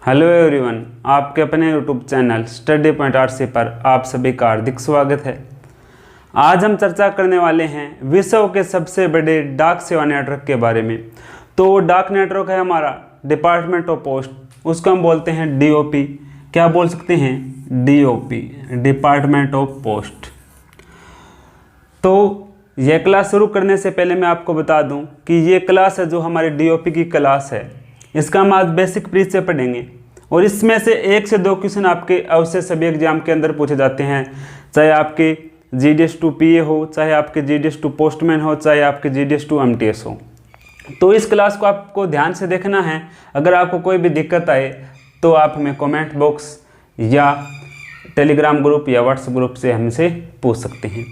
Hello everyone, आपके अपने YouTube channel study point RC पर आप सभी का हार्दिक स्वागत है। आज हम चर्चा करने वाले हैं विश्व के सबसे बड़े डाक सेवा नेटवर्क के बारे में। तो डाक नेटवर्क है हमारा डिपार्टमेंट ऑफ पोस्ट, उसको हम बोलते हैं डीओपी। क्या बोल सकते हैं? DOP, department of post. तो यह क्लास शुरू करने से पहले मैं आपको बता दूं कि ये क्लास है जो हमारी डीओपी की क्लास है, इसका हम आज बेसिक प्रीच से पढ़ेंगे और इसमें से 1 से 2 क्वेश्चन आपके अवश्य सभी एग्जाम के अंदर पूछे जाते हैं, चाहे आपके जीडीएस टू पीए हो, चाहे आपके जीडीएस टू पोस्टमैन हो, चाहे आपके जीडीएस टू एमटीएस हो। तो इस क्लास को आपको ध्यान से देखना है। अगर आपको कोई भी दिक्कत आए तो आप हमें कमेंट बॉक्स या टेलीग्राम ग्रुप या व्हाट्सएप ग्रुप से हमसे पूछ सकते हैं।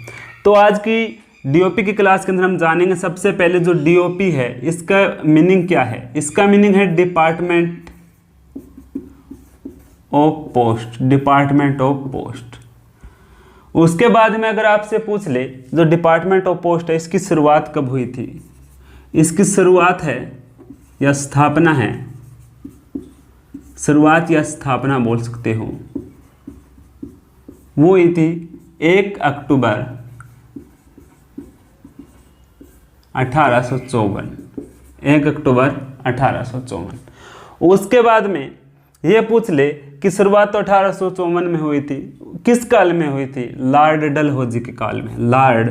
तो आज की डीओपी की क्लास के अंदर हम जानेंगे सबसे पहले जो डीओपी है इसका मीनिंग क्या है। इसका मीनिंग है department of post, department of post. उसके बाद में अगर आपसे पूछ ले जो डिपार्टमेंट ऑफ पोस्ट है इसकी शुरुआत कब हुई थी, इसकी शुरुआत है या स्थापना है, शुरुआत या स्थापना बोल सकते हो, वो हुई थी 1 अक्टूबर 1854, 1 अक्टूबर 1854। उसके बाद में ये पूछ ले कि शुरुआत तो 1854 में हुई थी, किस काल में हुई थी? लॉर्ड डलहौजी के काल में। लॉर्ड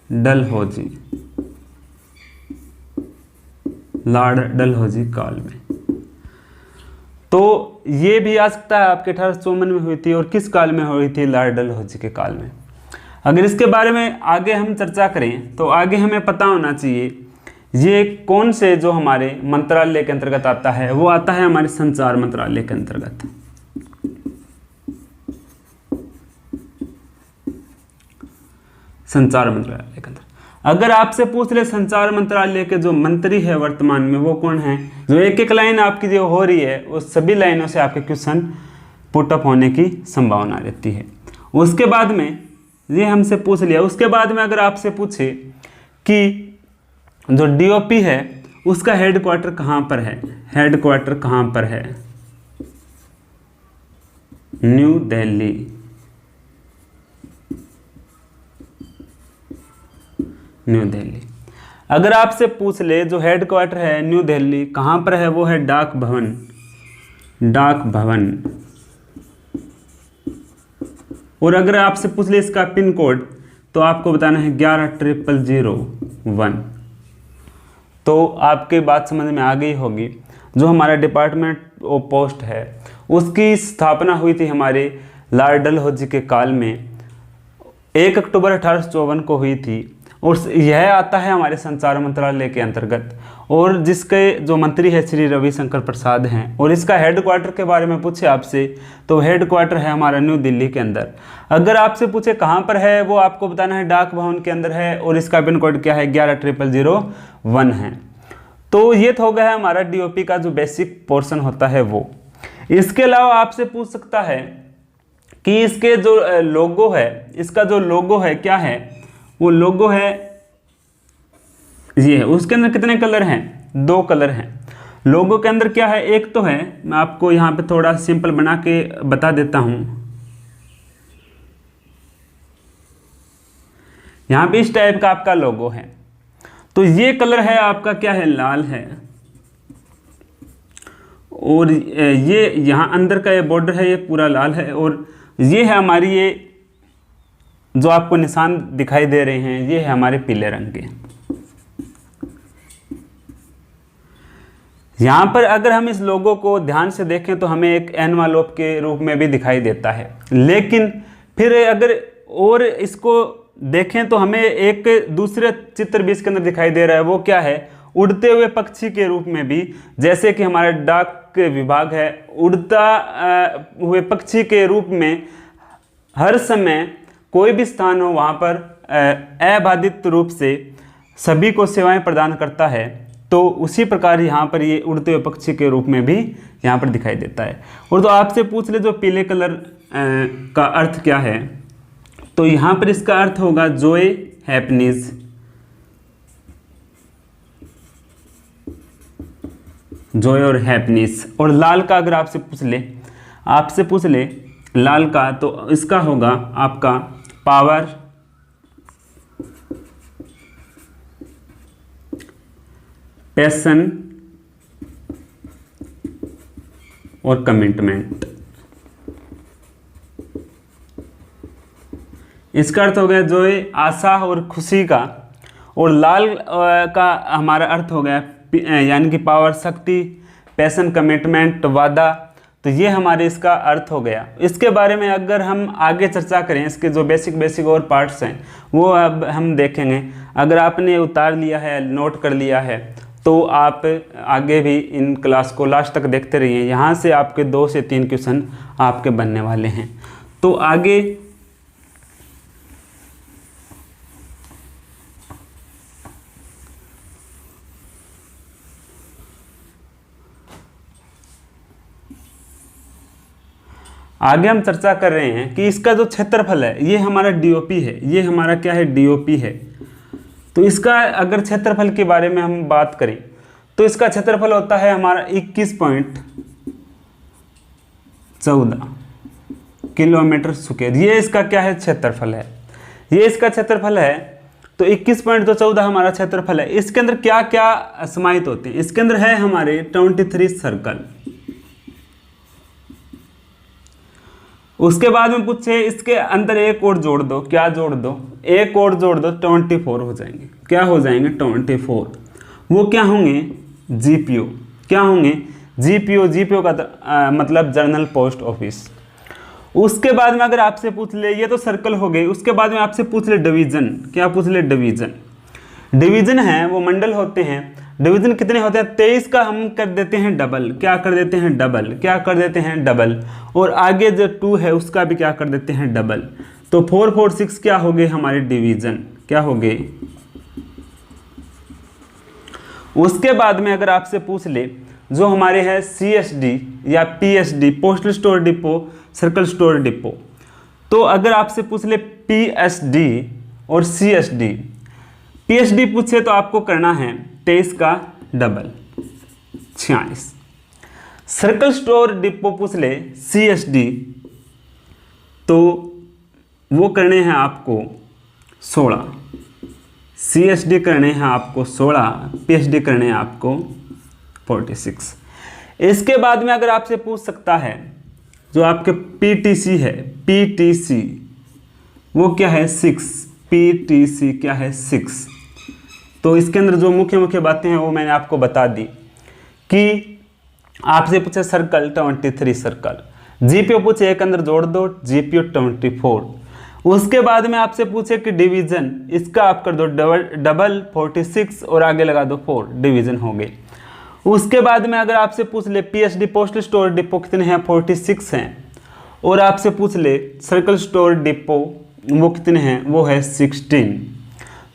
डलहौजी, लॉर्ड डलहौजी काल में। तो ये भी आ सकता है आपके 1854 में हुई थी और किस काल में हुई थी? लॉर्ड डलहौजी के काल में। अगर इसके बारे में आगे हम चर्चा करें तो आगे हमें पता होना चाहिए ये कौन से जो हमारे मंत्रालय के अंतर्गत आता है, वो आता है हमारे संचार मंत्रालय के अंतर्गत। संचार मंत्रालय के अंतर्गत अगर आपसे पूछ ले संचार मंत्रालय के जो मंत्री है वर्तमान में वो कौन है, जो एक एक लाइन आपकी जो हो रही है उस सभी लाइनों से आपके क्वेश्चन पुटअप होने की संभावना रहती है। उसके बाद में ये हमसे पूछ लिया, उसके बाद में अगर आपसे पूछे कि जो डीओपी है उसका हेडक्वार्टर कहाँ पर है, हेडक्वार्टर कहाँ पर है? न्यू दिल्ली। न्यू दिल्ली। अगर आपसे पूछ ले जो हेडक्वार्टर है न्यू दिल्ली कहाँ पर है, वो है डाक भवन, डाक भवन। और अगर आपसे पूछ ले इसका पिन कोड तो आपको बताना है 11,001। तो आपके बात समझ में आ गई होगी। जो हमारा डिपार्टमेंट ऑफ पोस्ट है उसकी स्थापना हुई थी हमारे लॉर्ड डलहौजी के काल में, 1 अक्टूबर 1854 को हुई थी और यह आता है हमारे संचार मंत्रालय के अंतर्गत और जिसके जो मंत्री है श्री रविशंकर प्रसाद हैं। और इसका हेडक्वार्टर के बारे में पूछे आपसे तो हेडक्वार्टर है हमारा न्यू दिल्ली के अंदर। अगर आपसे पूछे कहाँ पर है, वो आपको बताना है डाक भवन के अंदर है और इसका पिन कोड क्या है? 11,001 है। तो ये तो हो गया है हमारा डीओपी का जो बेसिक पोर्शन होता है वो। इसके अलावा आपसे पूछ सकता है कि इसके जो लोगो है, इसका जो लोगो है क्या है? वो लोगो है ये है। उसके अंदर कितने कलर हैं? 2 कलर हैं। लोगो के अंदर क्या है? एक तो है, मैं आपको यहाँ पे थोड़ा सिंपल बना के बता देता हूँ। यहाँ पे इस टाइप का आपका लोगो है। तो ये कलर है आपका क्या है? लाल है। और ये यहाँ अंदर का ये बॉर्डर है ये पूरा लाल है। और ये है हमारी ये जो आपको निशान दिखाई दे रहे हैं ये है हमारे पीले रंग के। यहाँ पर अगर हम इस लोगो को ध्यान से देखें तो हमें एक एनवलप के रूप में भी दिखाई देता है, लेकिन फिर अगर और इसको देखें तो हमें एक दूसरे चित्र भी इसके अंदर दिखाई दे रहा है। वो क्या है? उड़ते हुए पक्षी के रूप में भी, जैसे कि हमारा डाक विभाग है उड़ता हुए पक्षी के रूप में हर समय कोई भी स्थान हो वहाँ पर अबाधित रूप से सभी को सेवाएं प्रदान करता है। तो उसी प्रकार यहाँ पर ये उड़ते हुए पक्षी के रूप में भी यहाँ पर दिखाई देता है। और तो आपसे पूछ ले जो पीले कलर का अर्थ क्या है, तो यहाँ पर इसका अर्थ होगा जॉय, हैप्पीनेस, जॉय और हैप्पीनेस। और लाल का अगर आपसे पूछ ले लाल का, तो इसका होगा आपका पावर, पैशन और कमिटमेंट। इसका अर्थ हो गया जॉय आशा और खुशी का, और लाल का हमारा अर्थ हो गया यानी कि पावर शक्ति, पैशन कमिटमेंट वादा। तो ये हमारे इसका अर्थ हो गया। इसके बारे में अगर हम आगे चर्चा करें, इसके जो बेसिक और पार्ट्स हैं वो अब हम देखेंगे। अगर आपने उतार लिया है, नोट कर लिया है, तो आप आगे भी इन क्लास को लास्ट तक देखते रहिए। यहाँ से आपके 2 से 3 क्वेश्चन आपके बनने वाले हैं। तो आगे हम चर्चा कर रहे हैं कि इसका जो क्षेत्रफल है, ये हमारा डीओपी है। ये हमारा क्या है? डीओपी है। तो इसका अगर क्षेत्रफल के बारे में हम बात करें तो इसका क्षेत्रफल होता है हमारा 21.14 किलोमीटर स्क्वायर। ये इसका क्या है? क्षेत्रफल है। ये इसका क्षेत्रफल है। तो 21.14 हमारा क्षेत्रफल है। इसके अंदर क्या क्या समाहित होते हैं? इसके अंदर है हमारे 23 सर्कल। उसके बाद में पूछे इसके अंदर एक और जोड़ दो। क्या जोड़ दो? एक और जोड़ दो, 24 हो जाएंगे। क्या हो जाएंगे? 24। वो क्या होंगे? जीपीओ। क्या होंगे? जीपीओ। जीपीओ का मतलब जर्नल पोस्ट ऑफिस। उसके बाद में अगर आपसे पूछ ले, ये तो सर्कल हो गए, उसके बाद में आपसे पूछ ले डिवीजन। क्या पूछ ले? डिवीजन। डिवीजन है वो मंडल होते हैं। डिवीजन कितने होते हैं? 23 का हम कर देते हैं डबल। क्या कर देते हैं? डबल। क्या कर देते हैं? डबल। और आगे जो 2 है उसका भी क्या कर देते हैं? डबल। तो 4, 4, 6 क्या हो गए हमारे? डिवीजन। क्या हो गए? उसके बाद में अगर आपसे पूछ ले जो हमारे है CSD या PSD, postal store depot, circle store depot. तो अगर आपसे पूछ ले PSD और CSD, PSD पूछे तो आपको करना है 23 का डबल, 46। सर्कल स्टोर डिपो पूछ ले CSD, तो वो करने हैं आपको 16। CSD करने हैं आपको 16, PSD करने हैं आपको 46। इसके बाद में अगर आपसे पूछ सकता है जो आपके PTC है, PTC वो क्या है? 6। PTC क्या है? 6। तो इसके अंदर जो मुख्य मुख्य बातें हैं वो मैंने आपको बता दी कि आपसे पूछे सर्कल 23 सर्कल, जीपीओ पूछे एक अंदर जोड़ दो, जीपीओ 24। उसके बाद में आपसे पूछे कि डिवीजन, इसका आप कर दो डबल 46 और आगे लगा दो 4, डिवीजन हो गए। उसके बाद में अगर आपसे पूछ ले पीएसडी पोस्टल स्टोर डिपो कितने हैं? 46 हैं। और आपसे पूछ ले सर्कल स्टोर डिपो वो कितने हैं? वो है 16।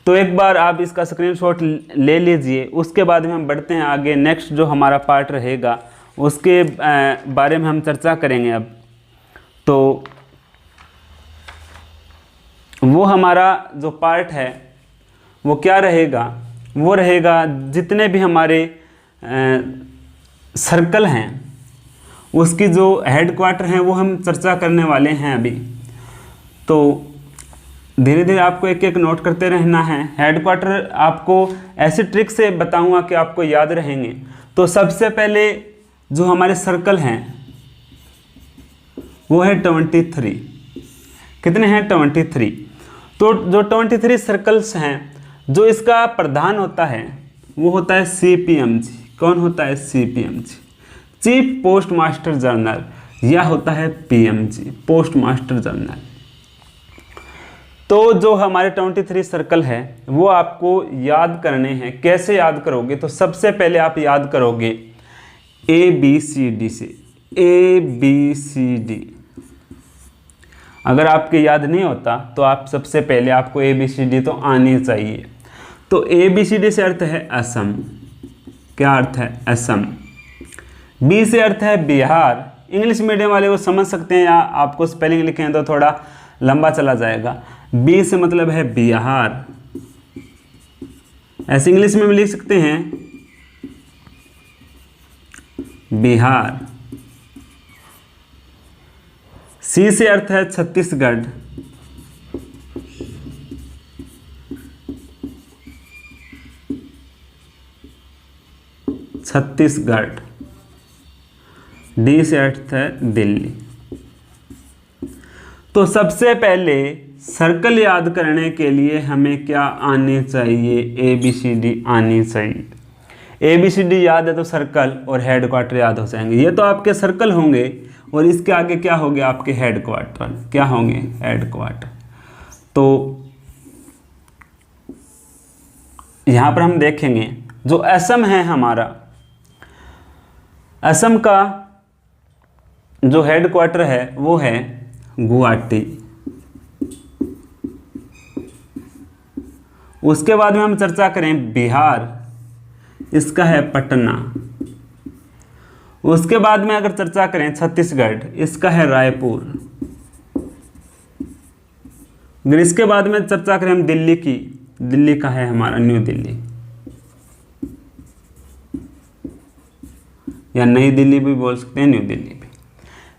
तो एक बार आप इसका स्क्रीनशॉट ले लीजिए। उसके बाद में हम बढ़ते हैं आगे। नेक्स्ट जो हमारा पार्ट रहेगा उसके बारे में हम चर्चा करेंगे अब। तो वो हमारा जो पार्ट है वो क्या रहेगा? वो रहेगा जितने भी हमारे सर्कल हैं उसकी जो हेडक्वार्टर हैं वो हम चर्चा करने वाले हैं अभी। तो धीरे धीरे आपको एक एक नोट करते रहना है। हेडक्वार्टर आपको ऐसी ट्रिक से बताऊंगा कि आपको याद रहेंगे। तो सबसे पहले जो हमारे सर्कल हैं वो है 23। कितने हैं? 23। तो जो 23 सर्कल्स हैं, जो इसका प्रधान होता है वो होता है CPMG। कौन होता है? CPMG, chief post master general, या होता है PMG, पोस्ट मास्टर जनरल। तो जो हमारे 23 सर्कल है वो आपको याद करने हैं। कैसे याद करोगे? तो सबसे पहले आप याद करोगे ABCD से। ABCD अगर आपके याद नहीं होता तो आप सबसे पहले आपको ABCD तो आनी चाहिए। तो ABCD से अर्थ है असम। क्या अर्थ है? असम। B से अर्थ है बिहार। इंग्लिश मीडियम वाले वो समझ सकते हैं, या आपको स्पेलिंग लिखें तो थोड़ा लंबा चला जाएगा। B से मतलब है बिहार। ऐसे इंग्लिश में भी लिख सकते हैं बिहार। सी से अर्थ है छत्तीसगढ़। छत्तीसगढ़। डी से अर्थ है दिल्ली। तो सबसे पहले सर्कल याद करने के लिए हमें क्या आनी चाहिए? ABCD आनी चाहिए। ABCD याद है तो सर्कल और हेडक्वार्टर याद हो जाएंगे। ये तो आपके सर्कल होंगे और इसके आगे क्या होंगे? आपके हेडक्वार्टर। क्या होंगे? हेडक्वार्टर। तो यहाँ पर हम देखेंगे जो असम है हमारा, असम का जो हेडक्वार्टर है वो है गुवाहाटी। उसके बाद में हम चर्चा करें बिहार, इसका है पटना। उसके बाद में अगर चर्चा करें छत्तीसगढ़, इसका है रायपुर। अगर इसके बाद में चर्चा करें हम दिल्ली की, दिल्ली का है हमारा न्यू दिल्ली या नई दिल्ली भी बोल सकते हैं, न्यू दिल्ली भी।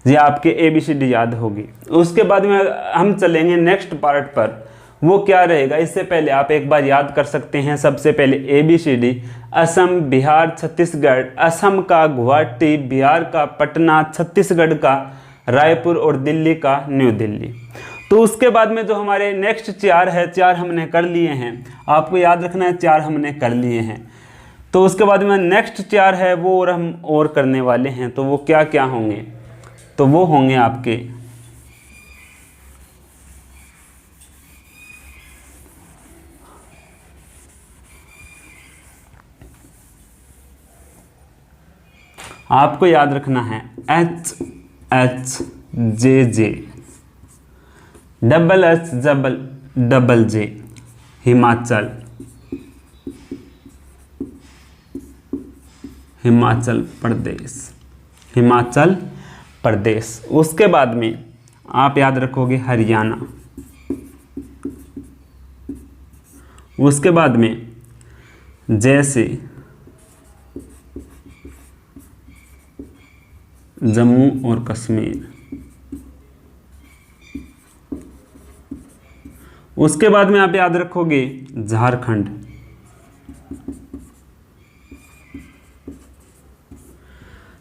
ये आपके ABCD याद होगी। उसके बाद में हम चलेंगे नेक्स्ट पार्ट पर, वो क्या रहेगा? इससे पहले आप एक बार याद कर सकते हैं। सबसे पहले ABCD, असम, बिहार, छत्तीसगढ़। असम का गुवाहाटी, बिहार का पटना, छत्तीसगढ़ का रायपुर और दिल्ली का न्यू दिल्ली। तो उसके बाद में जो हमारे नेक्स्ट 4 है, 4 हमने कर लिए हैं। आपको याद रखना है 4 हमने कर लिए हैं। तो उसके बाद में नेक्स्ट 4 है वो और हम और करने वाले हैं। तो वो क्या क्या होंगे? तो वो होंगे आपके आपको याद रखना है HHJJ, HHJJ, हिमाचल, हिमाचल प्रदेश, हिमाचल प्रदेश। उसके बाद में आप याद रखोगे हरियाणा। उसके बाद में जैसे जम्मू और कश्मीर। उसके बाद में आप याद रखोगे झारखंड।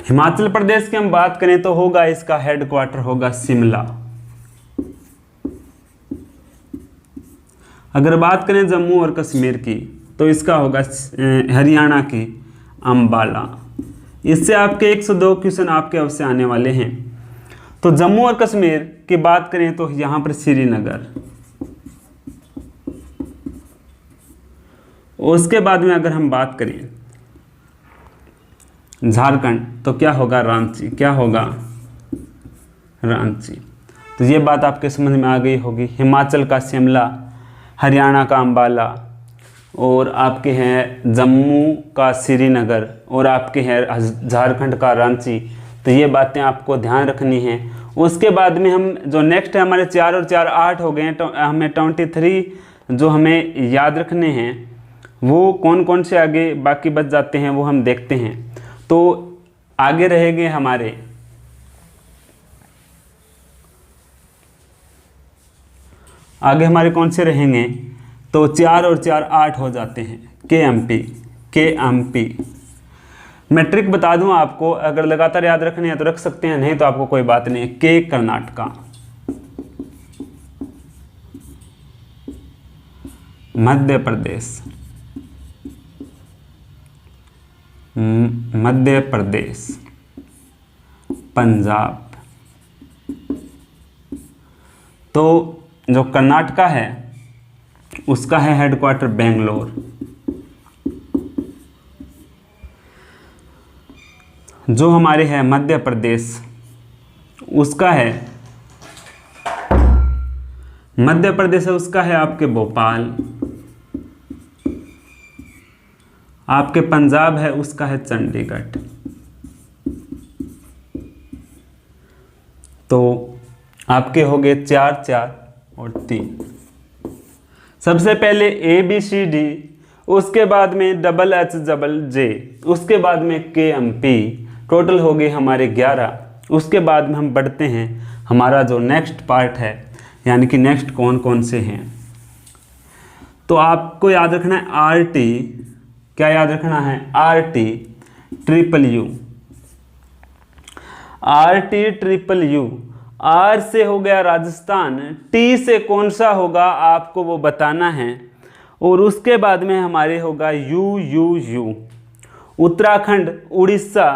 हिमाचल प्रदेश की हम बात करें तो होगा इसका हेडक्वार्टर होगा शिमला। अगर बात करें जम्मू और कश्मीर की तो इसका होगा हरियाणा की अंबाला। इससे आपके 102 क्वेश्चन आपके अवश्य आने वाले हैं। तो जम्मू और कश्मीर की बात करें तो यहाँ पर श्रीनगर। उसके बाद में अगर हम बात करें झारखंड तो क्या होगा? रांची। क्या होगा? रांची। तो ये बात आपके समझ में आ गई होगी। हिमाचल का शिमला, हरियाणा का अंबाला और आपके हैं जम्मू का श्रीनगर और आपके हैं झारखंड का रांची। तो ये बातें आपको ध्यान रखनी है। उसके बाद में हम जो नेक्स्ट है हमारे 4 और 4 8 हो गए हैं। तो हमें 23 जो हमें याद रखने हैं वो कौन कौन से आगे बाकी बच जाते हैं वो हम देखते हैं। तो आगे रहेंगे हमारे कौन से रहेंगे? तो 4 और 4 8 हो जाते हैं। KMP मैट्रिक बता दूं आपको, अगर लगातार याद रखने हैं तो रख सकते हैं, नहीं तो आपको कोई बात नहीं है। के कर्नाटका, मध्य प्रदेश, मध्य प्रदेश, पंजाब। तो जो कर्नाटका है उसका है हेडक्वार्टर बेंगलोर। जो हमारे है मध्य प्रदेश उसका है उसका है आपके भोपाल। आपके पंजाब है उसका है चंडीगढ़। तो आपके हो गए 4 4 और 3। सबसे पहले ABCD, उसके बाद में HHJ, उसके बाद में KMP, टोटल हो गए हमारे 11। उसके बाद में हम बढ़ते हैं हमारा जो नेक्स्ट पार्ट है, यानी कि नेक्स्ट कौन कौन से हैं। तो आपको याद रखना है RT, क्या याद रखना है? RT triple U, RT triple U. R से हो गया राजस्थान, T से कौन सा होगा आपको वो बताना है, और उसके बाद में हमारे होगा यू, उत्तराखंड, उड़ीसा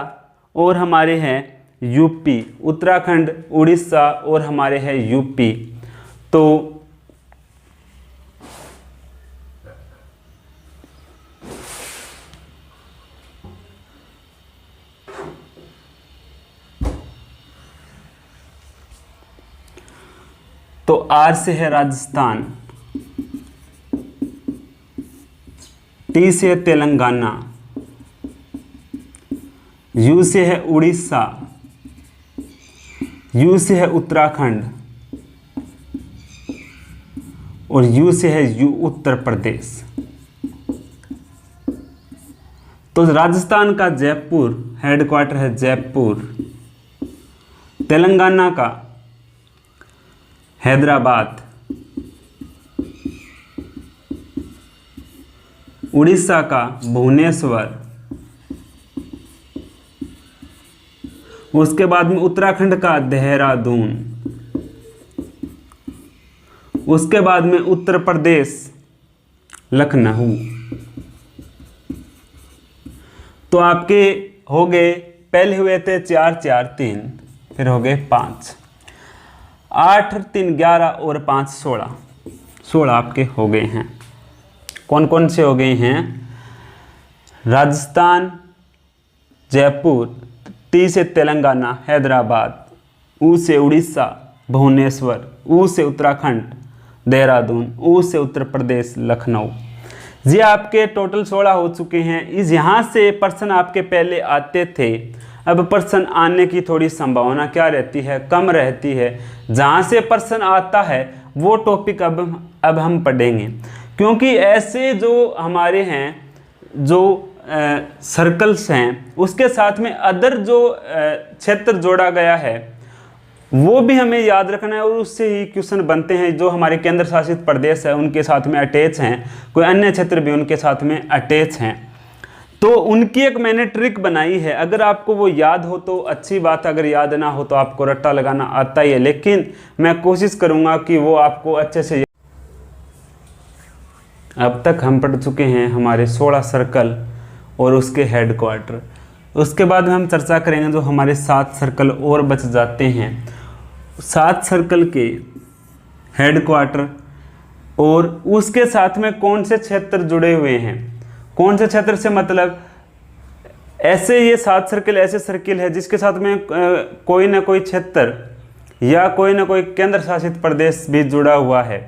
और हमारे हैं यूपी, उत्तराखंड, उड़ीसा और हमारे हैं यूपी। तो R से है राजस्थान, T से है तेलंगाना, U से है उड़ीसा, U से है उत्तराखंड और U से है उत्तर प्रदेश। तो राजस्थान का जयपुर हेडक्वार्टर है जयपुर, तेलंगाना का हैदराबाद, उड़ीसा का भुवनेश्वर, उसके बाद में उत्तराखंड का देहरादून, उसके बाद में उत्तर प्रदेश लखनऊ। तो आपके हो गए, पहले हुए थे 4 4 3, फिर हो गए 5, 8 3 11 और 5 16, 16 आपके हो गए हैं। कौन कौन से हो गए हैं? राजस्थान, जयपुर, T से तेलंगाना हैदराबाद, U से उड़ीसा भुवनेश्वर, U से उत्तराखंड देहरादून, U से उत्तर प्रदेश लखनऊ। ये आपके टोटल 16 हो चुके हैं। इस यहाँ से प्रश्न आपके पहले आते थे, अब प्रश्न आने की थोड़ी संभावना क्या रहती है? कम रहती है। जहाँ से प्रश्न आता है वो टॉपिक अब हम पढ़ेंगे, क्योंकि ऐसे जो हमारे हैं जो सर्कल्स हैं उसके साथ में अदर जो क्षेत्र जोड़ा गया है वो भी हमें याद रखना है, और उससे ही क्वेश्चन बनते हैं। जो हमारे केंद्र शासित प्रदेश है उनके साथ में अटैच हैं, कोई अन्य क्षेत्र भी उनके साथ में अटैच हैं, तो उनकी एक मैंने ट्रिक बनाई है। अगर आपको वो याद हो तो अच्छी बात, अगर याद ना हो तो आपको रट्टा लगाना आता ही है, लेकिन मैं कोशिश करूँगा कि वो आपको अच्छे से। अब तक हम पढ़ चुके हैं हमारे 16 सर्कल और उसके हेडक्वार्टर। उसके बाद में हम चर्चा करेंगे जो हमारे 7 सर्कल और बच जाते हैं, 7 सर्कल के हेडक्वार्टर और उसके साथ में कौन से क्षेत्र जुड़े हुए हैं। कौन से क्षेत्र से मतलब ऐसे ये 7 सर्कल ऐसे सर्किल है जिसके साथ में कोई ना कोई क्षेत्र या कोई ना कोई केंद्र शासित प्रदेश भी जुड़ा हुआ है।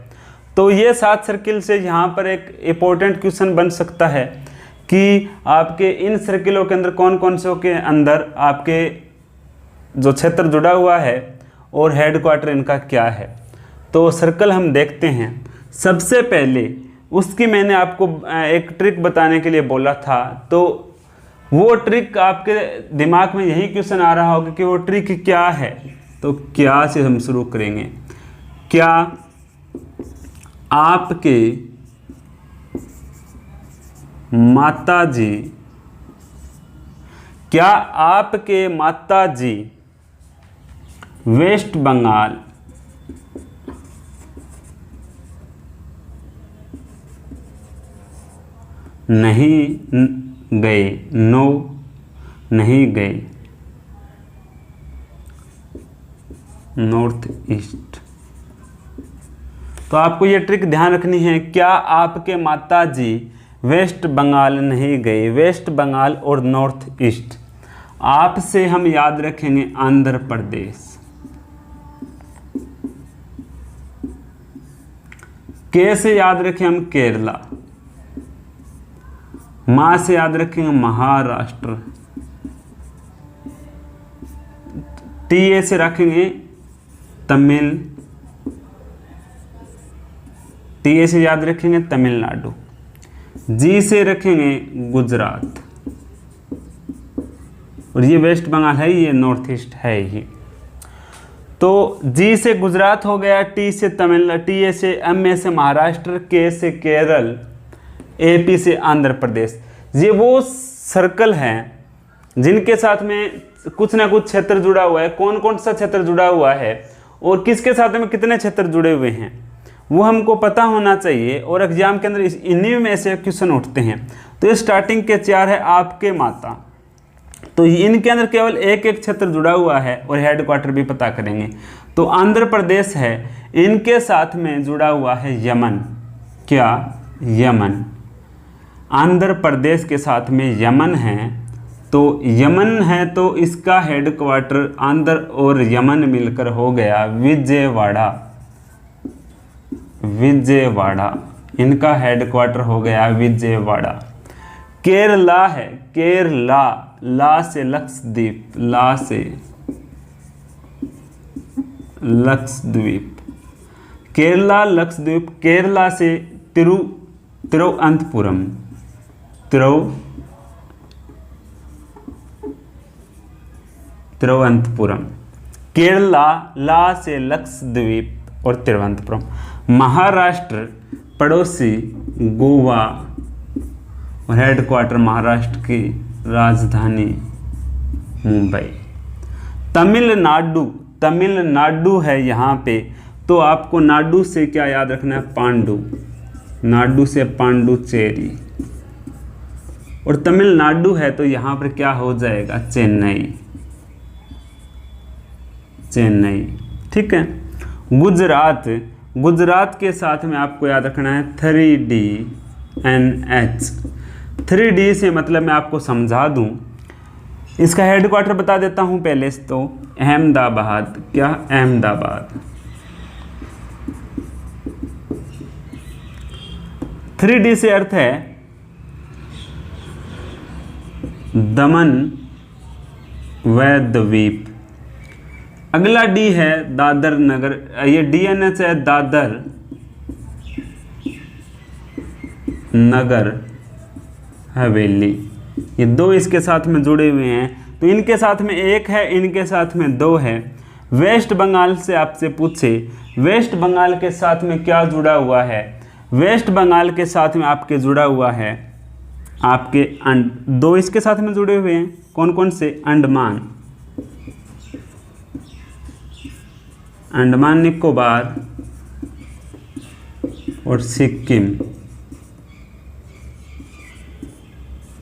तो ये 7 सर्किल से यहाँ पर एक इम्पोर्टेंट क्वेश्चन बन सकता है कि आपके इन सर्किलों के अंदर कौन कौन से के अंदर आपके जो क्षेत्र जुड़ा हुआ है और हेडक्वार्टर इनका क्या है। तो सर्कल हम देखते हैं। सबसे पहले उसकी मैंने आपको एक ट्रिक बताने के लिए बोला था, तो वो ट्रिक आपके दिमाग में यही क्वेश्चन आ रहा होगा कि वो ट्रिक क्या है। तो क्या से हम शुरू करेंगे। क्या आपके माताजी, क्या आपके माताजी वेस्ट बंगाल नहीं गए? नो, नहीं गए। North east. तो आपको ये ट्रिक ध्यान रखनी है। क्या आपके माताजी वेस्ट बंगाल नहीं गए? वेस्ट बंगाल और नॉर्थ ईस्ट। आप से हम याद रखेंगे आंध्र प्रदेश। के से याद रखें हम केरला। मां से याद रखेंगे महाराष्ट्र। टी से रखेंगे तमिल। टी से याद रखेंगे तमिलनाडु। जी से रखेंगे गुजरात। और ये वेस्ट बंगाल है, ये नॉर्थ ईस्ट है ही। तो जी से गुजरात हो गया, टी से तमिलनाडु, टी से एम से महाराष्ट्र, के से केरल, एपी से आंध्र प्रदेश। ये वो सर्कल हैं जिनके साथ में कुछ ना कुछ क्षेत्र जुड़ा हुआ है। कौन कौन सा क्षेत्र जुड़ा हुआ है और किसके साथ में कितने क्षेत्र जुड़े हुए हैं वो हमको पता होना चाहिए, और एग्जाम के अंदर इन्हीं में से क्वेश्चन उठते हैं। तो ये स्टार्टिंग के 4 है आपके माता, तो इनके अंदर केवल एक एक क्षेत्र जुड़ा हुआ है और हेड क्वार्टर भी पता करेंगे। तो आंध्र प्रदेश है, इनके साथ में जुड़ा हुआ है यमन। क्या? यमन। आंध्र प्रदेश के साथ में यमन है, तो यमन है तो इसका हेड क्वार्टर आंध्र और यमन मिलकर हो गया विजयवाड़ा। विजयवाड़ा, इनका हेड क्वार्टर हो गया विजयवाड़ा। केरला है, केरला, ला से लक्षद्वीप, ला से लक्षद्वीप, केरला लक्षद्वीप। केरला से तिरुवनंतपुरम, तिरुवनंतपुरम। केरला, ला से लक्षद्वीप और तिरुवनंतपुरम। महाराष्ट्र पड़ोसी गोवा और हेड क्वार्टर महाराष्ट्र की राजधानी मुंबई। तमिलनाडु, तमिलनाडु है यहाँ पे, तो आपको नाडु से क्या याद रखना है? पांडु। नाडु से पांडुचेरी, और तमिलनाडु है तो यहाँ पर क्या हो जाएगा? चेन्नई, चेन्नई। ठीक है। गुजरात, गुजरात के साथ में आपको याद रखना है 3DNH। 3D से मतलब मैं आपको समझा दूं, इसका हेड क्वार्टर बता देता हूं पहले से। तो अहमदाबाद, क्या? अहमदाबाद। 3D से अर्थ है दमन व द्वीप। अगला डी है दादर नगर, ये DNH है दादर नगर हवेली। ये 2 इसके साथ में जुड़े हुए हैं, तो इनके साथ में 1 है, इनके साथ में 2 है। वेस्ट बंगाल से आपसे पूछे, वेस्ट बंगाल के साथ में क्या जुड़ा हुआ है? वेस्ट बंगाल के साथ में आपके जुड़ा हुआ है आपके 2 इसके साथ में जुड़े हुए हैं। कौन कौन से? अंडमान, अंडमान निकोबार और सिक्किम।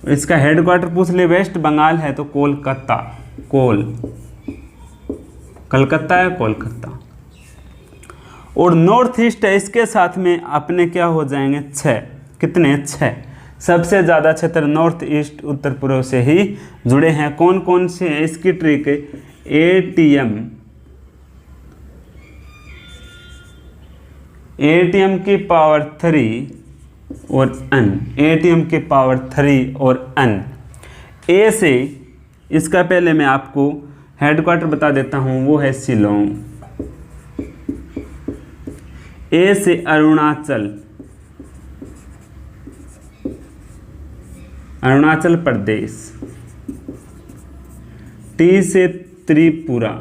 इसका हेड क्वार्टर पूछ ले, वेस्ट बंगाल है तो कोलकाता, कलकत्ता है, कोलकाता। और नॉर्थ ईस्ट है, इसके साथ में अपने क्या हो जाएंगे? 6। कितने? 6। सबसे ज़्यादा क्षेत्र नॉर्थ ईस्ट उत्तर पूर्व से ही जुड़े हैं। कौन कौन से हैं? इसकी ट्रिक ATM की पावर 3 और N, ATM की पावर 3 और N। ए से इसका पहले मैं आपको हेड क्वार्टर बता देता हूँ, वो है शिलोंग। ए से अरुणाचल, अरुणाचल प्रदेश। टी से त्रिपुरा।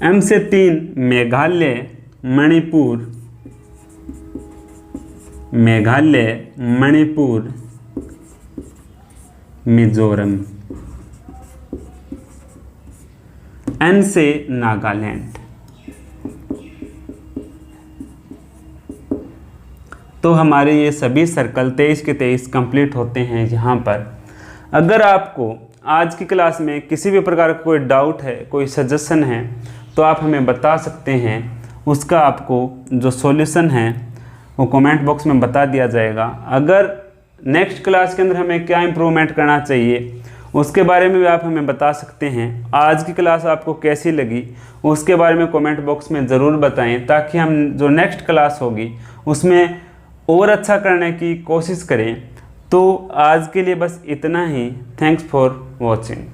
एम से 3 मेघालय, मणिपुर, मेघालय, मणिपुर, मिजोरम। एन से नागालैंड। तो हमारे ये सभी सर्कल 23 के 23 कंप्लीट होते हैं यहाँ पर। अगर आपको आज की क्लास में किसी भी प्रकार का कोई डाउट है, कोई सजेशन है, तो आप हमें बता सकते हैं। उसका आपको जो सॉल्यूशन है वो कमेंट बॉक्स में बता दिया जाएगा। अगर नेक्स्ट क्लास के अंदर हमें क्या इम्प्रूवमेंट करना चाहिए उसके बारे में भी आप हमें बता सकते हैं। आज की क्लास आपको कैसी लगी उसके बारे में कमेंट बॉक्स में ज़रूर बताएं, ताकि हम जो नेक्स्ट क्लास होगी उसमें और अच्छा करने की कोशिश करें। तो आज के लिए बस इतना ही। Thanks for watching.